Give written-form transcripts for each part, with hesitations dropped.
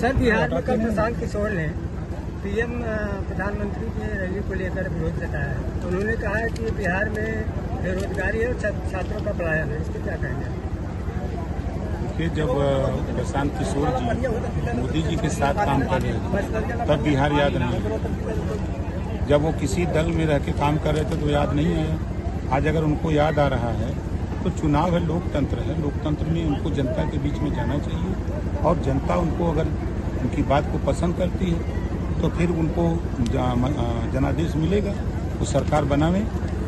Sir, Bihar में कल प्रशांत किशोर ने पीएम प्रधानमंत्री की रैली को लेकर विरोध जताया है। उन्होंने कहा है कि बिहार में बेरोजगारी है और छात्रों का पलायन है। इसके क्या कहना है? देखिए, जब प्रशांत किशोर जी मोदी जी के साथ काम कर रहे थे तब बिहार याद नहीं। जब वो किसी दल में रह के काम कर रहे थे तो याद नहीं आया। आज अगर उनको याद आ रहा है तो चुनाव है, लोकतंत्र है। लोकतंत्र में उनको जनता के बीच में जाना चाहिए और जनता उनको अगर उनकी बात को पसंद करती है तो फिर उनको जनादेश मिलेगा, वो सरकार बनावे।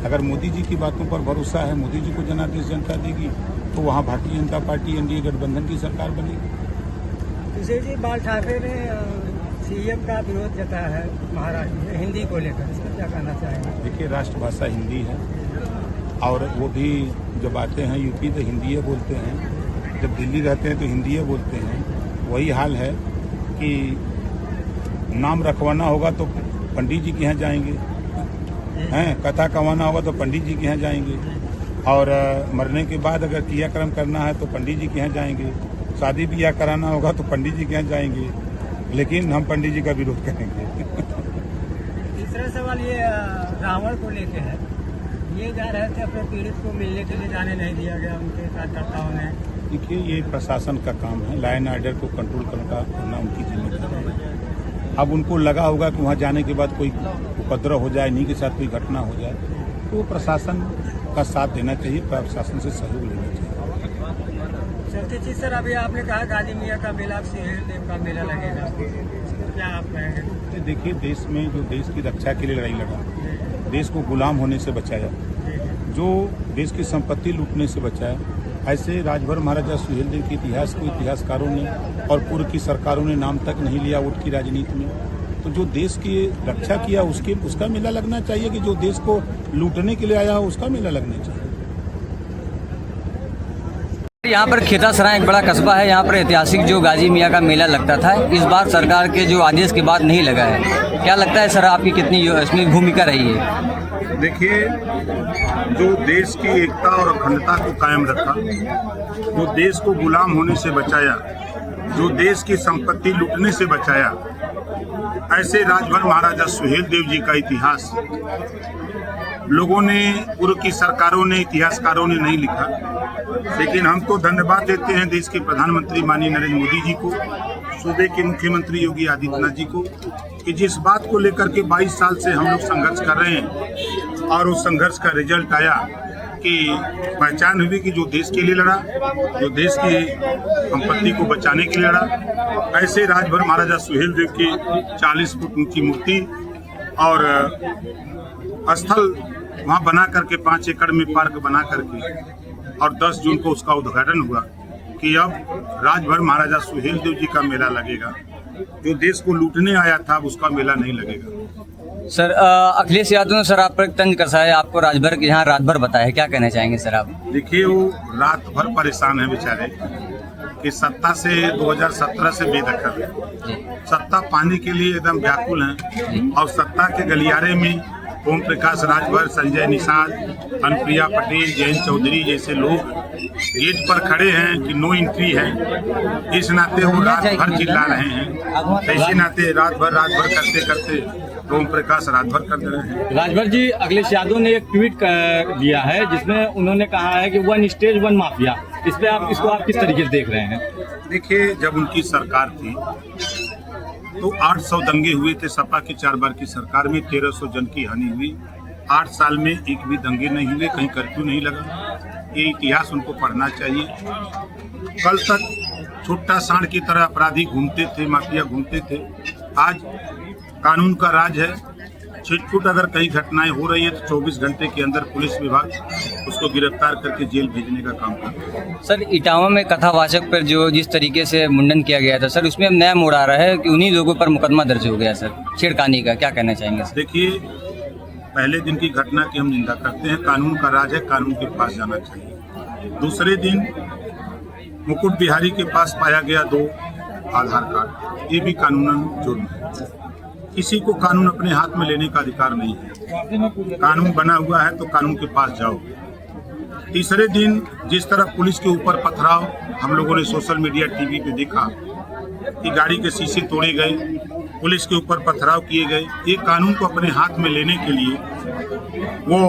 अगर मोदी जी की बातों पर भरोसा है, मोदी जी को जनादेश जनता देगी तो वहाँ भारतीय जनता पार्टी एनडीए गठबंधन की सरकार बनेगी। किशोर जी, बाल ठाकरे ने सीएम का विरोध जताया है महाराष्ट्र में हिंदी को लेकर। इसका क्या कहना चाहेंगे? देखिए, राष्ट्रभाषा हिंदी है और वो भी जब आते हैं यूपी तो हिंदी बोलते हैं, जब दिल्ली रहते हैं तो हिंदी बोलते हैं। वही हाल है कि नाम रखवाना होगा तो पंडित जी के यहाँ जाएंगे, हैं कथा कमाना होगा तो पंडित जी के यहाँ जाएंगे, और मरने के बाद अगर क्रियाक्रम करना है तो पंडित जी के यहाँ जाएंगे, शादी ब्याह कराना होगा तो पंडित जी के यहाँ जाएंगे। लेकिन हम पंडित जी का विरोध करेंगे। तीसरा सवाल ये रावण को लेके है। ये जा रहे थे अपने पीड़ित को मिलने के लिए, जाने नहीं दिया गया उनके कार्यकर्ताओं ने। देखिए, ये प्रशासन का काम है, लॉ एंड ऑर्डर को कंट्रोल करना उनकी जिम्मेदारी है। अब उनको लगा होगा कि वहाँ जाने के बाद कोई उपद्रव हो जाए, इन्हीं के साथ कोई घटना हो जाए, तो प्रशासन का साथ देना चाहिए, प्रशासन से सहयोग लेना चाहिए। सर, अभी आपने कहा गाजी मियाँ का मेला, सुहेल देव का मेला लगेगा, क्या आप कहेंगे? तो देखिए, देश में जो देश की रक्षा के लिए लड़ाई लड़ा, देश को गुलाम होने से बचाया, जो देश की संपत्ति लूटने से बचाया, ऐसे राजभर महाराजा सुहेल देव के इतिहास को इतिहासकारों ने और पूर्व की सरकारों ने नाम तक नहीं लिया वोट की राजनीति में। तो जो देश की रक्षा किया उसका मेला लगना चाहिए, कि जो देश को लूटने के लिए आया हो उसका मेला लगना चाहिए। यहाँ पर खेतासराय एक बड़ा कस्बा है, यहाँ पर ऐतिहासिक जो गाजी मियाँ का मेला लगता था, इस बार सरकार के जो आदेश के बाद नहीं लगा है। क्या लगता है सर, आपकी कितनी इसमें भूमिका रही है? देखिए, जो देश की एकता और अखंडता को कायम रखा, जो देश को गुलाम होने से बचाया, जो देश की संपत्ति लूटने से बचाया, ऐसे राजभर महाराजा सुहेल देव जी का इतिहास लोगों ने, पूर्व की सरकारों ने, इतिहासकारों ने नहीं लिखा। लेकिन हम तो धन्यवाद देते हैं देश के प्रधानमंत्री माननीय नरेंद्र मोदी जी को, सूबे के मुख्यमंत्री योगी आदित्यनाथ जी को, कि जिस बात को लेकर के 22 साल से हम लोग संघर्ष कर रहे हैं और उस संघर्ष का रिजल्ट आया कि पहचान हुई कि जो देश के लिए लड़ा, जो देश की संपत्ति को बचाने के लिए लड़ा, ऐसे राजभर महाराजा सुहेल देव की 40 फुट ऊंची मूर्ति और स्थल वहाँ बना करके 5 एकड़ में पार्क बना करके, और 10 जून को उसका उद्घाटन हुआ कि अब राजभर महाराजा सुहेल देव जी का मेला लगेगा। जो देश को लूटने आया था उसका मेला नहीं लगेगा। सर, अखिलेश यादव ने सर आप पर तंज कसा है, आपको राजभर के यहाँ रात भर बताया है, क्या कहना चाहेंगे सर आप? देखिए, वो रात भर परेशान है बेचारे कि सत्ता से 2017 से बेदखल है, सत्ता पाने के लिए एकदम व्याकुल हैं, और सत्ता के गलियारे में ओम प्रकाश राजभर, संजय निषाद, अनुप्रिया पटेल, जयंत चौधरी जैसे लोग गेट पर खड़े हैं कि नो एंट्री है। इस नाते वो रात भर चिल्ला रहे हैं, ऐसे नाते रात भर करते करते ओम प्रकाश राजभर कर रहे हैं। राजभर जी, अखिलेश यादव ने एक ट्वीट दिया है जिसमें उन्होंने कहा है कि वन स्टेज वन माफिया, इस पे आप इसको किस तरीके से देख रहे हैं? देखिए, जब उनकी सरकार थी तो 800 दंगे हुए थे। सपा की 4 बार की सरकार में 1300 जन की हानि हुई। 8 साल में एक भी दंगे नहीं हुए, कहीं कर्फ्यू नहीं लगा। ये इतिहास उनको पढ़ना चाहिए। कल तक छुट्टा सांड की तरह अपराधी घूमते थे, माफिया घूमते थे। आज कानून का राज है। छिटपुट अगर कई घटनाएं हो रही है तो 24 घंटे के अंदर पुलिस विभाग उसको गिरफ्तार करके जेल भेजने का काम करता है। सर, इटावा में कथावाचक पर जो जिस तरीके से मुंडन किया गया था सर, उसमें अब नया मोड़ आ रहा है कि उन्हीं लोगों पर मुकदमा दर्ज हो गया सर, छेड़खानी का, क्या कहना चाहेंगे सर? देखिए, पहले दिन की घटना की हम निंदा करते हैं, कानून का राज है, कानून के पास जाना चाहिए। दूसरे दिन मुकुट बिहारी के पास पाया गया 2 आधार कार्ड, ये भी कानूनन जुर्म है। किसी को कानून अपने हाथ में लेने का अधिकार नहीं है। कानून बना हुआ है तो कानून के पास जाओ। तीसरे दिन जिस तरह पुलिस के ऊपर पथराव हम लोगों ने सोशल मीडिया, टीवी पे देखा, कि गाड़ी के शीशे तोड़े गए, पुलिस के ऊपर पथराव किए गए। ये कानून को अपने हाथ में लेने के लिए वो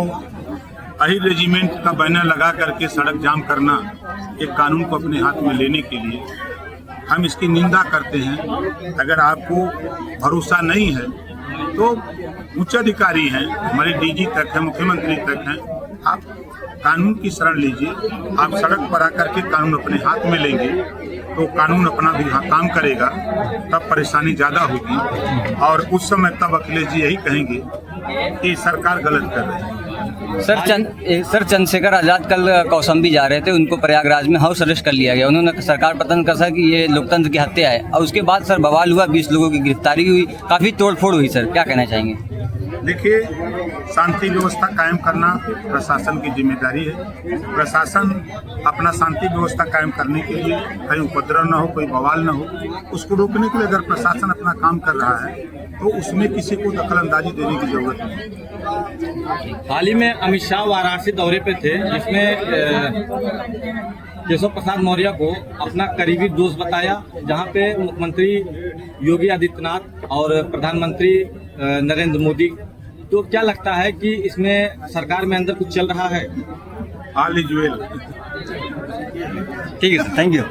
अहिर रेजिमेंट का बैनर लगा करके सड़क जाम करना, एक कानून को अपने हाथ में लेने के लिए हम इसकी निंदा करते हैं। अगर आपको भरोसा नहीं है तो उच्च अधिकारी हैं, हमारे डीजी तक है, मुख्यमंत्री तक हैं, आप कानून की शरण लीजिए। आप सड़क पर आकर के कानून अपने हाथ में लेंगे तो कानून अपना भी काम करेगा, तब परेशानी ज़्यादा होगी। और उस समय तब अखिलेश जी यही कहेंगे कि सरकार गलत कर रही है। सर चंद्रशेखर आजाद कल कौशाम्बी जा रहे थे, उनको प्रयागराज में हाउस अरेस्ट कर लिया गया। उन्होंने सरकार पतन कहा कि ये लोकतंत्र की हत्या है, और उसके बाद सर बवाल हुआ, 20 लोगों की गिरफ्तारी हुई, काफ़ी तोड़फोड़ हुई। सर क्या कहना चाहेंगे? देखिए, शांति व्यवस्था कायम करना प्रशासन की जिम्मेदारी है। प्रशासन अपना शांति व्यवस्था कायम करने के लिए कहीं उपद्रव न हो, कोई बवाल न हो, उसको रोकने के लिए अगर प्रशासन अपना काम कर रहा है तो उसमें किसी को दखलंदाजी देने की जरूरत नहीं। हाल ही में अमित शाह वाराणसी दौरे पे थे, जिसमें केशव प्रसाद मौर्य को अपना करीबी दोस्त बताया, जहां पे मुख्यमंत्री योगी आदित्यनाथ और प्रधानमंत्री नरेंद्र मोदी। तो क्या लगता है कि इसमें सरकार में अंदर कुछ चल रहा है? All is well. ठीक है सर, थैंक यू।